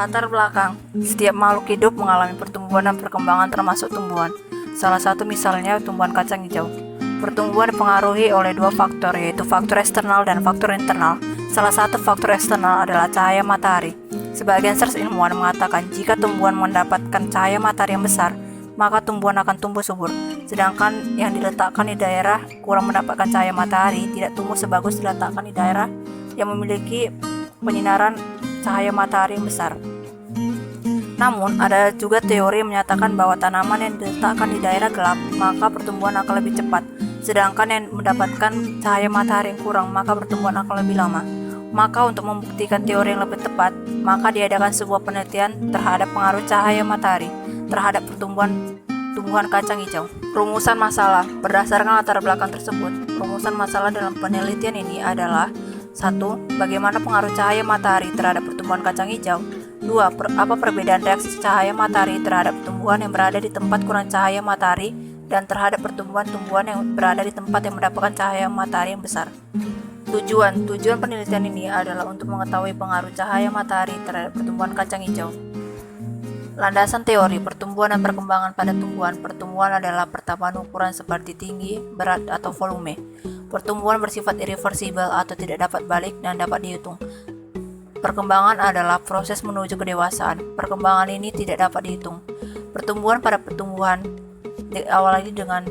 Latar belakang, setiap makhluk hidup mengalami pertumbuhan dan perkembangan termasuk tumbuhan. Salah satu misalnya tumbuhan kacang hijau. Pertumbuhan dipengaruhi oleh dua faktor, yaitu faktor eksternal dan faktor internal. Salah satu faktor eksternal adalah cahaya matahari. Sebagian sains ilmuwan mengatakan jika tumbuhan mendapatkan cahaya matahari yang besar, maka tumbuhan akan tumbuh subur. Sedangkan yang diletakkan di daerah kurang mendapatkan cahaya matahari tidak tumbuh sebagus diletakkan di daerah yang memiliki penyinaran cahaya matahari yang besar. Namun, ada juga teori yang menyatakan bahwa tanaman yang diletakkan di daerah gelap, maka pertumbuhan akan lebih cepat. Sedangkan yang mendapatkan cahaya matahari yang kurang, maka pertumbuhan akan lebih lama. Maka untuk membuktikan teori yang lebih tepat, maka diadakan sebuah penelitian terhadap pengaruh cahaya matahari terhadap tumbuhan kacang hijau. Rumusan masalah. Berdasarkan latar belakang tersebut, rumusan masalah dalam penelitian ini adalah 1. Bagaimana pengaruh cahaya matahari terhadap pertumbuhan kacang hijau? 2. Apa perbedaan reaksi cahaya matahari terhadap tumbuhan yang berada di tempat kurang cahaya matahari dan terhadap tumbuhan yang berada di tempat yang mendapatkan cahaya matahari yang besar? Tujuan penelitian ini adalah untuk mengetahui pengaruh cahaya matahari terhadap pertumbuhan kacang hijau. Landasan teori pertumbuhan dan perkembangan pada tumbuhan. Pertumbuhan adalah pertambahan ukuran seperti tinggi, berat, atau volume. Pertumbuhan bersifat irreversibel atau tidak dapat balik dan dapat dihitung. Perkembangan adalah proses menuju kedewasaan. Perkembangan ini tidak dapat dihitung. Pertumbuhan pada pertumbuhan diawali dengan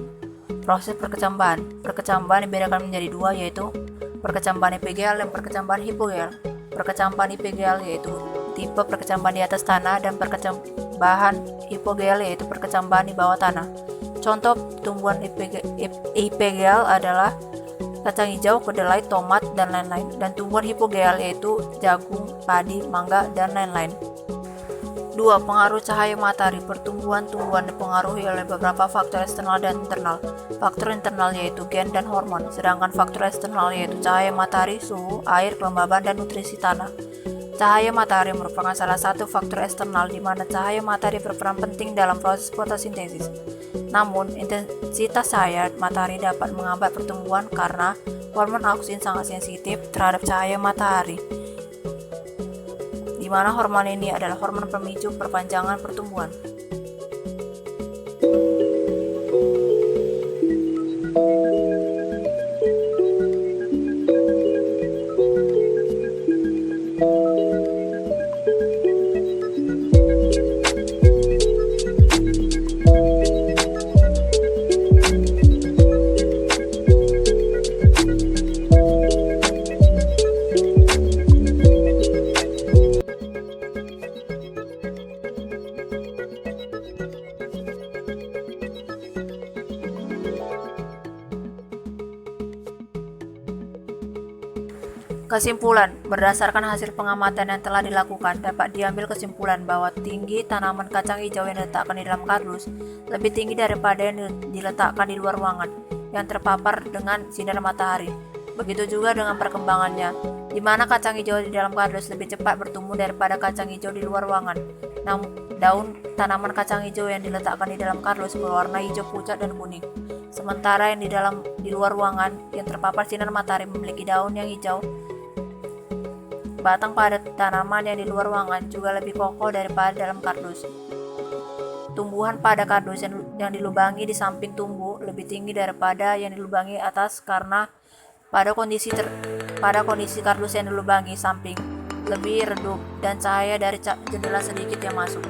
proses perkecambahan. Perkecambahan dibedakan menjadi dua, yaitu perkecambahan epigel dan perkecambahan hipogel. Perkecambahan epigel yaitu tipe perkecambahan di atas tanah dan perkecambahan hipogel yaitu perkecambahan di bawah tanah. Contoh tumbuhan epigel adalah kacang hijau, kedelai, tomat, dan lain-lain. Dan tumbuhan hipogel yaitu jagung, padi, mangga, dan lain-lain. 2. Pengaruh cahaya matahari. Pertumbuhan-tumbuhan dipengaruhi oleh beberapa faktor eksternal dan internal. Faktor internal yaitu gen dan hormon, sedangkan faktor eksternal yaitu cahaya matahari, suhu, air, kelembaban, dan nutrisi tanah. Cahaya matahari merupakan salah satu faktor eksternal di mana cahaya matahari berperan penting dalam proses fotosintesis. Namun, intensitas cahaya matahari dapat menghambat pertumbuhan karena hormon auksin sangat sensitif terhadap cahaya matahari, di mana hormon ini adalah hormon pemicu perpanjangan pertumbuhan. Kesimpulan, berdasarkan hasil pengamatan yang telah dilakukan, dapat diambil kesimpulan bahwa tinggi tanaman kacang hijau yang diletakkan di dalam kardus lebih tinggi daripada yang diletakkan di luar ruangan yang terpapar dengan sinar matahari. Begitu juga dengan perkembangannya, di mana kacang hijau di dalam kardus lebih cepat bertumbuh daripada kacang hijau di luar ruangan. Namun, daun tanaman kacang hijau yang diletakkan di dalam kardus berwarna hijau pucat dan kuning. Sementara yang di luar ruangan yang terpapar sinar matahari memiliki daun yang hijau. Batang pada tanaman yang di luar ruangan juga lebih kokoh daripada dalam kardus. Tumbuhan pada kardus yang dilubangi di samping tumbuh lebih tinggi daripada yang dilubangi atas karena pada kondisi kardus yang dilubangi samping lebih redup dan cahaya dari jendela sedikit yang masuk.